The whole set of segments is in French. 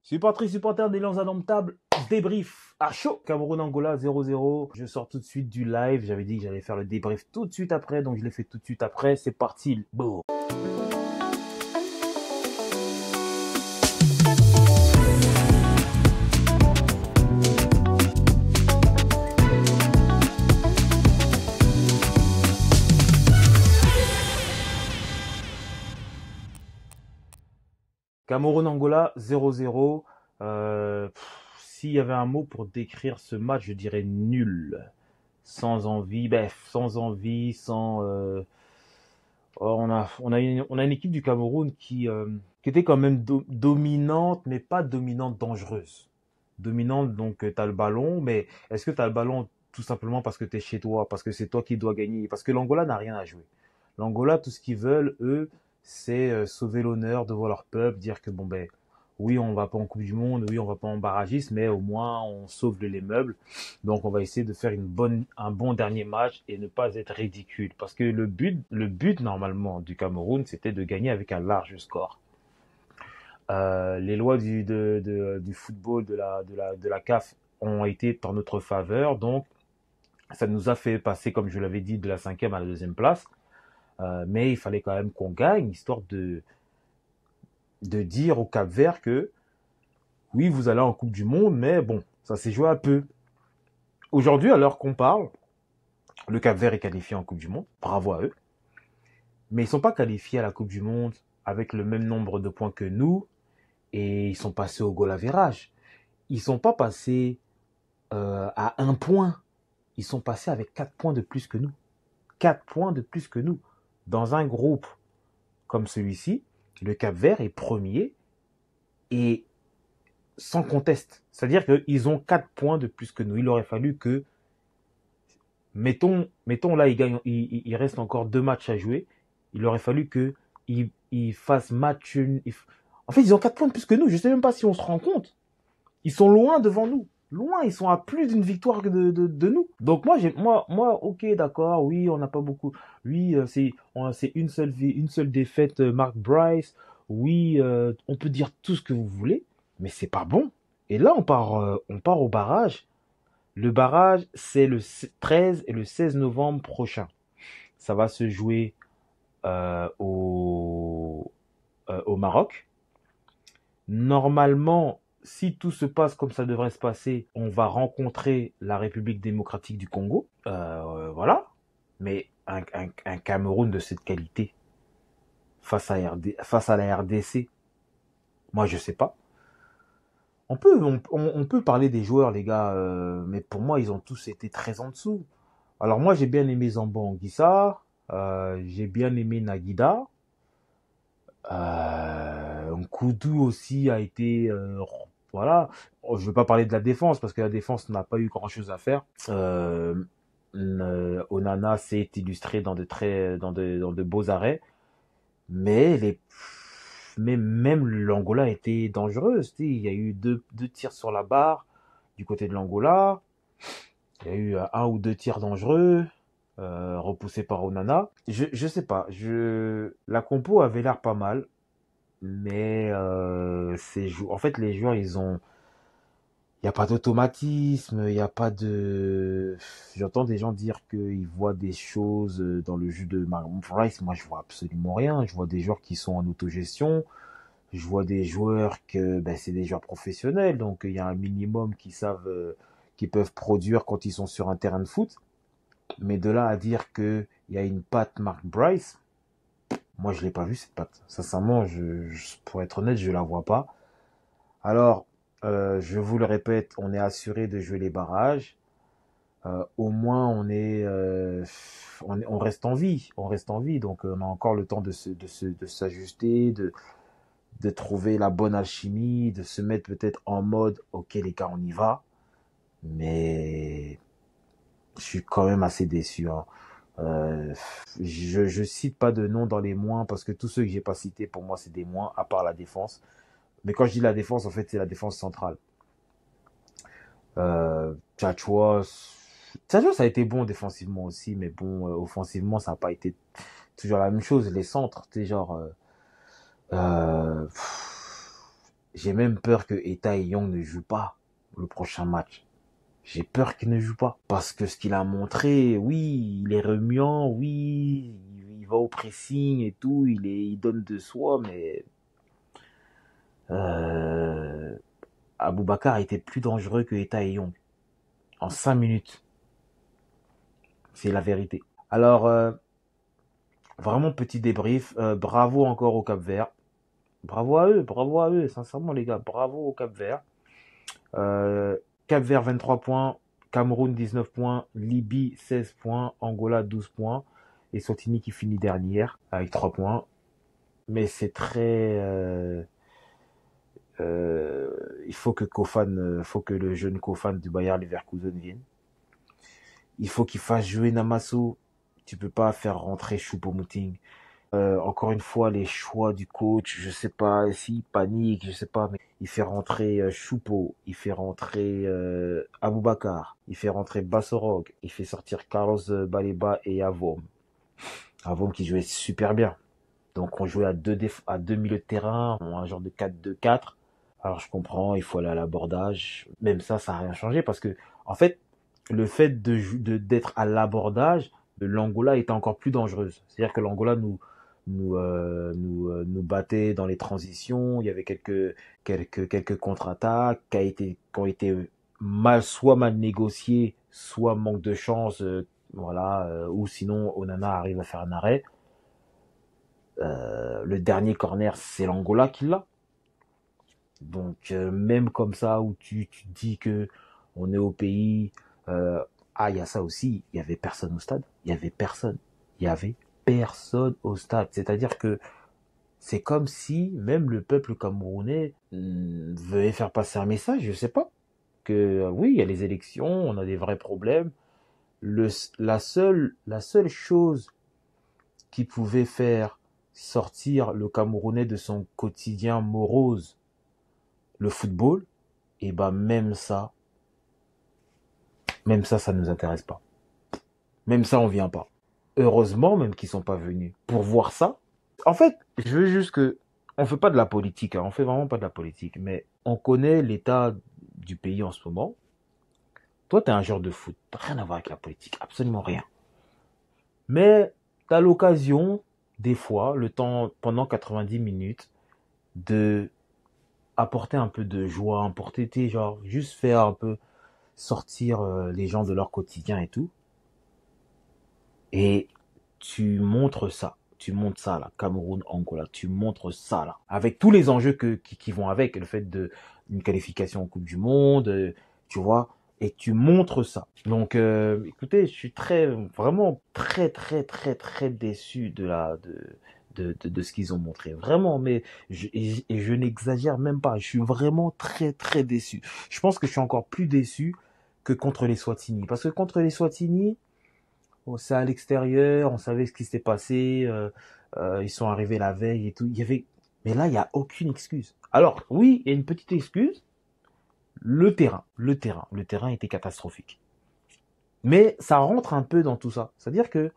Supportrice, supporter des Lions indomptables, débrief à chaud. Cameroun-Angola 0-0. Je sors tout de suite du live. J'avais dit que j'allais faire le débrief tout de suite après, donc je l'ai fait tout de suite après. C'est parti. Boum. Cameroun-Angola 0-0. S'il y avait un mot pour décrire ce match, je dirais nul. Sans envie, sans... on a une équipe du Cameroun qui était quand même dominante, mais pas dominante dangereuse. Dominante, donc tu as le ballon, mais est-ce que tu as le ballon tout simplement parce que tu es chez toi, parce que c'est toi qui dois gagner? Parce que l'Angola n'a rien à jouer. L'Angola, tout ce qu'ils veulent, eux, c'est sauver l'honneur devant leur peuple, dire que bon ben oui, on va pas en Coupe du Monde, oui, on va pas en barragiste, mais au moins on sauve les meubles. Donc on va essayer de faire un bon dernier match et ne pas être ridicule. Parce que le but normalement du Cameroun, c'était de gagner avec un large score. Les lois du football de la CAF ont été en notre faveur, donc ça nous a fait passer, comme je l'avais dit, de la 5e à la 2e place. Mais il fallait quand même qu'on gagne, histoire de dire au Cap-Vert que oui, vous allez en Coupe du Monde, mais bon, ça s'est joué un peu. Aujourd'hui, à l'heure qu'on parle, le Cap-Vert est qualifié en Coupe du Monde, bravo à eux. Mais ils ne sont pas qualifiés à la Coupe du Monde avec le même nombre de points que nous, et ils sont passés au goal average. Ils ne sont pas passés à 1 point, ils sont passés avec 4 points de plus que nous. 4 points de plus que nous. Dans un groupe comme celui-ci, le Cap-Vert est premier et sans conteste. C'est-à-dire qu'ils ont 4 points de plus que nous. Il aurait fallu que, mettons là, il reste encore 2 matchs à jouer. Il aurait fallu qu'ils fassent match. En fait, ils ont 4 points de plus que nous. Je ne sais même pas si on se rend compte. Ils sont loin devant nous. Loin, ils sont à plus d'une victoire de nous. Donc moi, ok, d'accord, oui, on n'a pas beaucoup. Oui, c'est une seule défaite, Mark Bryce. Oui, on peut dire tout ce que vous voulez, mais c'est pas bon. Et là, on part au barrage. Le barrage, c'est le 13 et le 16 novembre prochain. Ça va se jouer au Maroc. Normalement, si tout se passe comme ça devrait se passer, on va rencontrer la République démocratique du Congo. Voilà. Mais un Cameroun de cette qualité face à la RDC, moi je sais pas. On peut parler des joueurs, les gars, mais pour moi, ils ont tous été très en dessous. Alors moi, j'ai bien aimé Zambo Anguissa, j'ai bien aimé Naguida. Nkoudou aussi a été... voilà. Je ne veux pas parler de la défense, parce que la défense n'a pas eu grand-chose à faire. Onana s'est illustré dans de beaux arrêts. Mais même l'Angola était dangereuse. Il y a eu deux tirs sur la barre du côté de l'Angola. Il y a eu 1 ou 2 tirs dangereux, repoussés par Onana. Je sais pas. La compo avait l'air pas mal. Mais en fait, les joueurs, il n'y a pas d'automatisme, il n'y a pas de... J'entends des gens dire qu'ils voient des choses dans le jeu de Mark Price. Moi, je vois absolument rien. Je vois des joueurs qui sont en autogestion. Je vois des joueurs c'est des joueurs professionnels. Donc, il y a un minimum qui peuvent produire quand ils sont sur un terrain de foot. Mais de là à dire qu'il y a une patte Mark Bryce, moi, je l'ai pas vu, cette patte. Sincèrement, pour être honnête, je la vois pas. Alors, je vous le répète, on est assuré de jouer les barrages. Au moins, on reste en vie. On reste en vie. Donc, on a encore le temps de s'ajuster, de trouver la bonne alchimie, de se mettre peut-être en mode, ok, les gars, on y va. Mais je suis quand même assez déçu, hein. Je cite pas de nom dans les moins parce que tous ceux que j'ai pas cités pour moi c'est des moins à part la défense. Mais quand je dis la défense, en fait c'est la défense centrale. Tchatchoua, ça a été bon défensivement aussi, mais bon offensivement ça n'a pas été toujours la même chose. Les centres, c'est genre J'ai même peur que Eta Young ne joue pas le prochain match. J'ai peur qu'il ne joue pas. Parce que ce qu'il a montré, oui, il est remuant, oui, il va au pressing et tout, il donne de soi, mais Aboubakar était plus dangereux que Eta Young. En 5 minutes. C'est la vérité. Alors, vraiment petit débrief. Bravo encore au Cap-Vert. Bravo à eux, sincèrement les gars, bravo au Cap-Vert. Cap-Vert 23 points, Cameroun 19 points, Libye 16 points, Angola 12 points, et Sotini qui finit dernière avec 3 points. Mais c'est très... il faut que faut que le jeune Kofan du Bayer Leverkusen vienne. Il faut qu'il fasse jouer Namasso. Tu peux pas faire rentrer Choupo-Moting. Encore une fois, les choix du coach, je sais pas s'il panique, je sais pas, mais il fait rentrer Choupo, il fait rentrer Aboubakar, il fait rentrer Bassorog, il fait sortir Carlos Baleba et Avom. Avom qui jouait super bien. Donc on jouait à deux milieux de terrain, un genre de 4-2-4. Alors je comprends, il faut aller à l'abordage. Même ça n'a rien changé parce que, en fait, le fait d'être à l'abordage, l'Angola était encore plus dangereuse. C'est-à-dire que l'Angola nous battait dans les transitions. Il y avait quelques contre-attaques qui ont été soit mal négociées, soit manque de chance, voilà, ou sinon Onana arrive à faire un arrêt. Le dernier corner, c'est l'Angola qui l'a. Donc même comme ça où tu dis que on est au pays, il y a ça aussi, il y avait personne au stade, il y avait personne au stade. C'est-à-dire que c'est comme si même le peuple camerounais veut faire passer un message, je sais pas, que oui, il y a les élections, on a des vrais problèmes. La seule chose qui pouvait faire sortir le Camerounais de son quotidien morose, le football, et ben même ça, ça nous intéresse pas. Même ça, on vient pas. Heureusement même qu'ils sont pas venus pour voir ça. En fait, je veux juste que on fait pas de la politique, hein, on fait vraiment pas de la politique, mais on connaît l'état du pays en ce moment. Toi, t'es un joueur de foot, t'as rien à voir avec la politique, absolument rien. Mais t'as l'occasion, des fois, le temps pendant 90 minutes, de apporter un peu de joie, apporter, genre, juste faire un peu sortir les gens de leur quotidien et tout. Et tu montres ça. Tu montres ça, là. Cameroun, Angola. Tu montres ça, là. Avec tous les enjeux qui vont avec. Le fait une qualification en Coupe du Monde, tu vois. Et tu montres ça. Donc, écoutez, je suis vraiment très déçu de ce qu'ils ont montré. Vraiment, mais et je n'exagère même pas. Je suis vraiment très déçu. Je pense que je suis encore plus déçu que contre les Swatini. Parce que contre les Swatini, c'est à l'extérieur, on savait ce qui s'était passé, ils sont arrivés la veille et tout. Mais là, il n'y a aucune excuse. Alors, oui, il y a une petite excuse. Le terrain était catastrophique. Mais ça rentre un peu dans tout ça. C'est-à-dire que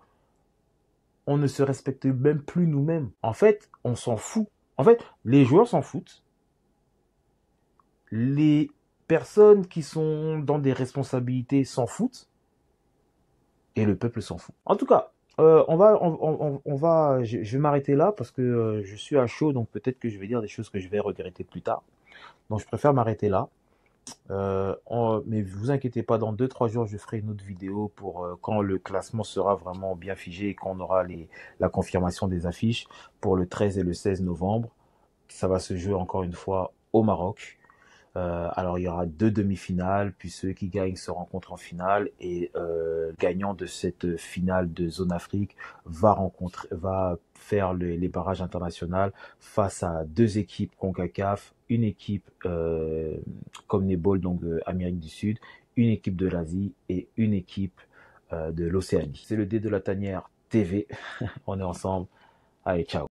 on ne se respecte même plus nous-mêmes. En fait, on s'en fout. En fait, les joueurs s'en foutent. Les personnes qui sont dans des responsabilités s'en foutent. Et le peuple s'en fout. En tout cas, je vais m'arrêter là parce que je suis à chaud, donc peut-être que je vais dire des choses que je vais regretter plus tard. Donc je préfère m'arrêter là. Mais vous inquiétez pas, dans 2-3 jours, je ferai une autre vidéo pour quand le classement sera vraiment bien figé et qu'on aura la confirmation des affiches pour le 13 et le 16 novembre. Ça va se jouer encore une fois au Maroc. Alors il y aura 2 demi-finales, puis ceux qui gagnent se rencontrent en finale et le gagnant de cette finale de zone Afrique va faire les barrages internationaux face à 2 équipes CONCACAF, une équipe CONMEBOL, donc Amérique du Sud, une équipe de l'Asie et une équipe de l'Océanie. C'est le dé de la tanière TV. On est ensemble. Allez, ciao.